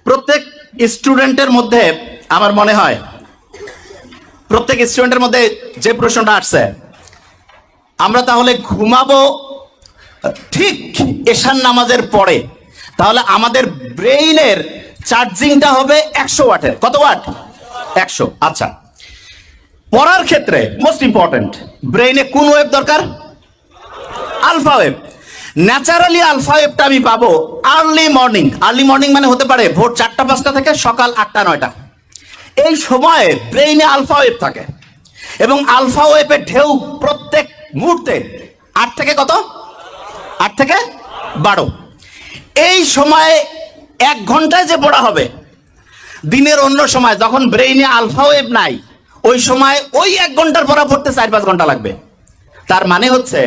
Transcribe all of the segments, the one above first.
প্রত্যেক স্টুডেন্টের মধ্যে আমার মনে হয় প্রত্যেক স্টুডেন্টের মধ্যে যে প্রশ্নটা আসছে, আমরা তাহলে ঘুমাবো ঠিক এশার নামাজের পরে, তাহলে আমাদের ব্রেইনের চার্জিংটা হবে 100 ওয়াটের। কত ওয়াট? 100। আচ্ছা, পড়ার ক্ষেত্রে মোস্ট ইম্পর্টেন্ট, ব্রেইনে কোন ওয়েভ দরকার? Alpha wave. ন্যাচারালি আলফা ওয়েভটা আমি পাবো আর্লি মর্নিং। আর্লি মর্নিং মানে হতে পারে ভোর 4টা-5টা থেকে সকাল 8টা-9টা। এই সময়ে ব্রেইনে আলফা ওয়েভ থাকে এবং আলফা ওয়েভের ঢেউ প্রত্যেক মুহূর্তে 8 থেকে কত? 8 থেকে 12। এই সময়ে 1 ঘন্টায় যে পড়া হবে, দিনের অন্য সময় যখন ব্রেইনে আলফা ওয়েভ নাই, ওই সময় ওই 1 ঘন্টার পড়া পড়তে 4-5 ঘন্টা লাগবে। তার মানে হচ্ছে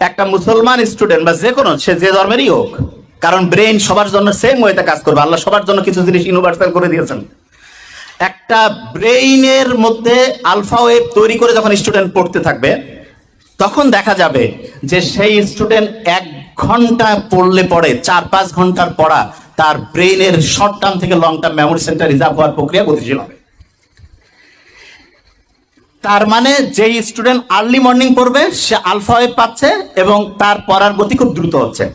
একটা মুসলমান স্টুডেন্ট বা যে কোনো, সে যে ধর্মেরই হোক, কারণ ব্রেইন সবার জন্য সেম ওয়েতে কাজ করবে, আল্লাহ সবার জন্য কিছু জিনিস ইউনিভার্সাল করে দিয়েছেন। একটা ব্রেইনের মধ্যে আলফা ওয়েভ তৈরি করে যখন স্টুডেন্ট পড়তে থাকবে, তখন দেখা যাবে যে সেই স্টুডেন্ট 1 ঘন্টা পড়লে পড়ে 4-5 ঘন্টার পড়া তার ব্রেইনের শর্ট টার্ম থেকে long term memory centre reserve হওয়ার প্রক্রিয়া গতিশীল হবে। তার মানে যেই স্টুডেন্ট আর্লি মর্নিং পড়বে সে আলফা ওয়েভ পাচ্ছে এবং তার পড়ার গতি খুব দ্রুত হচ্ছে।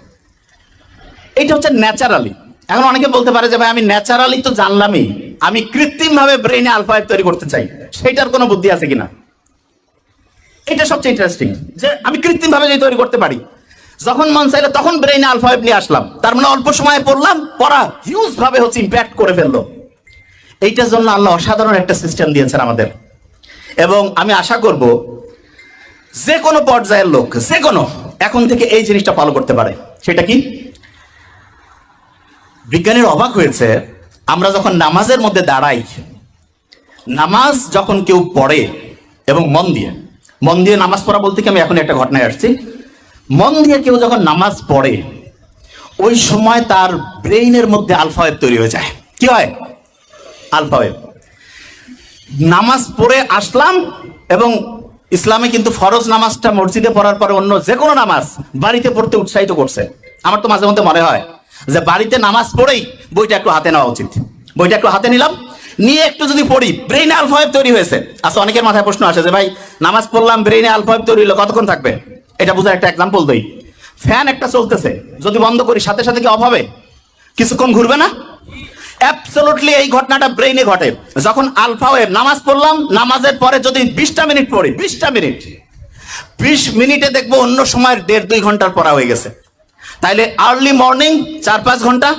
এটা হচ্ছে ন্যাচারালি। এখন অনেকে বলতে পারে যে ভাই আমি ন্যাচারালি তো জানলামই, আমি কৃত্রিম ভাবে ব্রেইনে আলফা ওয়েভ তৈরি করতে চাই, সেটার কোনো বুদ্ধি আছে কিনা? এটা সবচেয়ে ইন্টারেস্টিং যে আমি কৃত্রিম ভাবে যদি তৈরি করতে পারি, যখন মন চাইলে তখন ব্রেইনে আলফা ওয়েভ নিয়ে আসলাম, তার মানে অল্প সময়ে পড়লাম, পড়া হিউজ ভাবে হচ্ছে ইম্প্যাক্ট করে ফেললো। এইটার জন্য আল্লাহ অসাধারণ একটা সিস্টেম দিয়েছেন আমাদের, এবং আমি আশা করব যে কোনো পর্যায়ের লোক যে কোনো এখন থেকে এই জিনিসটা ফলো করতে পারে। সেটা কি? বিজ্ঞানীর অবাক হয়েছে, আমরা যখন নামাজের মধ্যে দাঁড়াই, নামাজ যখন কেউ পড়ে এবং মন দিয়ে নামাজ পড়া বলতে কি আমি এখন একটা ঘটনায় আসছি, মন দিয়ে কেউ যখন নামাজ পড়ে, ওই সময় তার ব্রেইনের মধ্যে আলফা ওয়েভ তৈরি হয়ে যায়। কি হয়? Alpha wave. নামাজ পড়ে আসলাম, এবং ইসলামে কিন্তু ফরজ নামাজটা মসজিদে পড়ার পরে অন্য যে কোনো নামাজ বাড়িতে পড়তে উৎসাহিত করছে। আমার তো মাঝে মধ্যে মনে হয় যে বাড়িতে নামাজ পড়েই বইটা একটু হাতে নেওয়া উচিত। বইটা একটু হাতে নিলাম, নিয়ে একটু যদি পড়ি, ব্রেইনে আলফা ওয়েভ তৈরি হয়েছে। আচ্ছা, অনেকের মাথায় প্রশ্ন আসে যে ভাই নামাজ পড়লাম, ব্রেইনে আলফা ওয়েভ তৈরি হলো, কতক্ষণ থাকবে? এটা বোঝার একটা এক্সাম্পল দেই। ফ্যান একটা চলতেছে, যদি বন্ধ করি সাথে সাথে কি অফ হবে? কিছুক্ষণ ঘুরবে না? অ্যাবসলিউটলি এই ঘটনাটা ব্রেইনে ঘটে যখন আলফা ওয়েভ। নামাজ পড়লাম, নামাজের পরে যদি 20টা মিনিট পড়ি, 20 মিনিটে দেখবো অন্য সময় 1.5-2 ঘন্টার পড়া হয়ে গেছে। তাইলে আর্লি মর্নিং 4-5 ঘন্টা,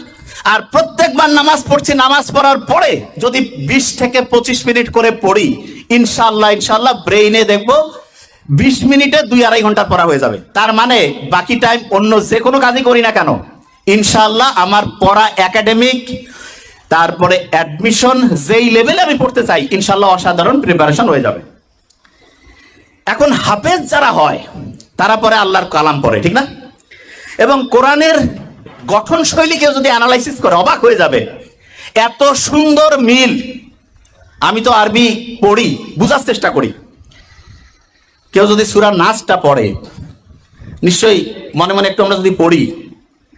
আর প্রত্যেকবার নামাজ পড়ছি, নামাজ পড়ার পরে যদি 20 থেকে 25 মিনিট করে পড়ি, ইনশাআল্লাহ ব্রেইনে দেখবো 20 মিনিটে 2-2.5 ঘন্টার পড়া হয়ে যাবে। তার মানে বাকি টাইম অন্য যে কোনো কাজই করি না কেন, ইনশাআল্লাহ আমার পড়া একাডেমিক, তারপরে অ্যাডমিশন যেই লেভেলে আমি পড়তে চাই, ইনশাআল্লাহ অসাধারণ প্রিপারেশন হয়ে যাবে। এখন হাফেজ যারা হয় তারা পরে আল্লাহর কালাম পড়ে, ঠিক না? এবং কোরআনের গঠন শৈলী কেউ যদি অ্যানালাইসিস করে অবাক হয়ে যাবে, এত সুন্দর মিল। আমি তো আরবি পড়ি, বুঝার চেষ্টা করি। কেউ যদি সূরা নাসটা পড়ে, নিশ্চয়ই মনে মনে একটু আমরা যদি পড়ি,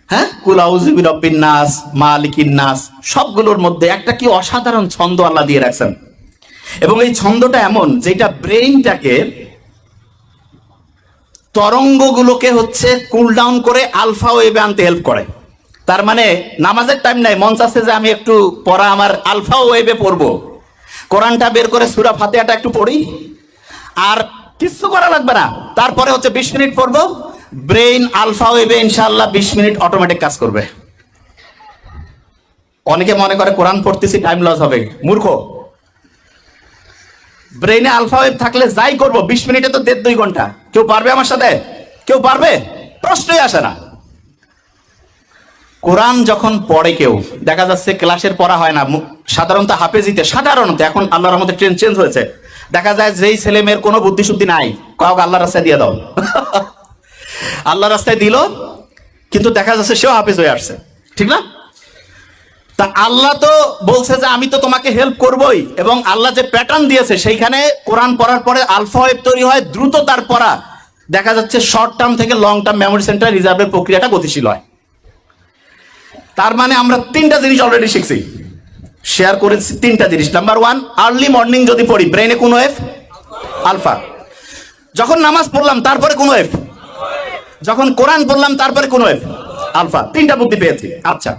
হ্যাঁ, কুল আউযু বিরাব্বিন নাস, মালিকিন নাস, সবগুলোর মধ্যে একটা কি অসাধারণ ছন্দ আল্লাহ দিয়ে রাখছেন। এবং এই ছন্দটা এমন যেটা ব্রেইনটাকে, তরঙ্গগুলোকে হচ্ছে কুল ডাউন করে আলফা ওয়েভে আনতে হেল্প করে। তার মানে নামাজের টাইম নাই, মন চাচ্ছে যে আমি একটু পড়া আমার আলফা ওয়েভে পড়বো, কোরআনটা বের করে সূরা ফাতিহাটা একটু পড়ি, আর কিছু করা লাগবে না। তারপরে হচ্ছে 20 মিনিট পড়বো, ব্রেইন আলফা ওয়েভে ইনশাআল্লাহ 20 মিনিট অটোমেটিক কাজ করবে। অনেকে মনে করে কোরআন পড়তেছি টাইম লস হবে, মূর্খ। ব্রেইনে আলফা ওয়েভ থাকলে যাই করবো 20 মিনিটে তো 1.5-2 ঘন্টা। কেউ পারবে আমার সাথে? কেউ পারবে? প্রশ্নই আসে না। কোরআন যখন পড়ে কেউ, দেখা যাচ্ছে ক্লাসের পড়া হয় না, সাধারণত হাফেজিতে, সাধারণত এখন আল্লাহর রহমতে ট্রেন্ড চেঞ্জ হয়েছে, দেখা যায় যেই ছেলে মেয়ের কোনো বুদ্ধি শুদ্ধি নাই, কাউকে আল্লাহর রাস্তায় দিয়ে দাও, আল্লাহর রাস্তায় দিল, কিন্তু দেখা যাচ্ছে সেও হাফেজ হয়ে আসছে, ঠিক না? তা আল্লাহ তো বলছে যে আমি তো তোমাকে হেল্প করবই, এবং আল্লাহ যে প্যাটার্ন দিয়েছে সেইখানে কোরআন পড়ার পরে আলফা ওয়েভ তৈরি হয়, দ্রুত তার পড়া, দেখা যাচ্ছে শর্ট টার্ম থেকে লং টার্ম মেমোরি সেন্টার রিজার্ভের প্রক্রিয়াটা গতিশীল হয়। তার মানে আমরা তিনটা জিনিস অলরেডি শিখছি, শেয়ার করেছি তিনটা জিনিস। নাম্বার ওয়ান, আর্লি মর্নিং যদি পড়ি ব্রেনে কোন ওয়েভ? আলফা। যখন নামাজ পড়লাম তারপরে কোন ওয়েভ? যখন কোরআন পড়লাম তারপরে কোন ওয়েভ? আলফা। তিনটা বুদ্ধি পেয়েছি। আচ্ছা,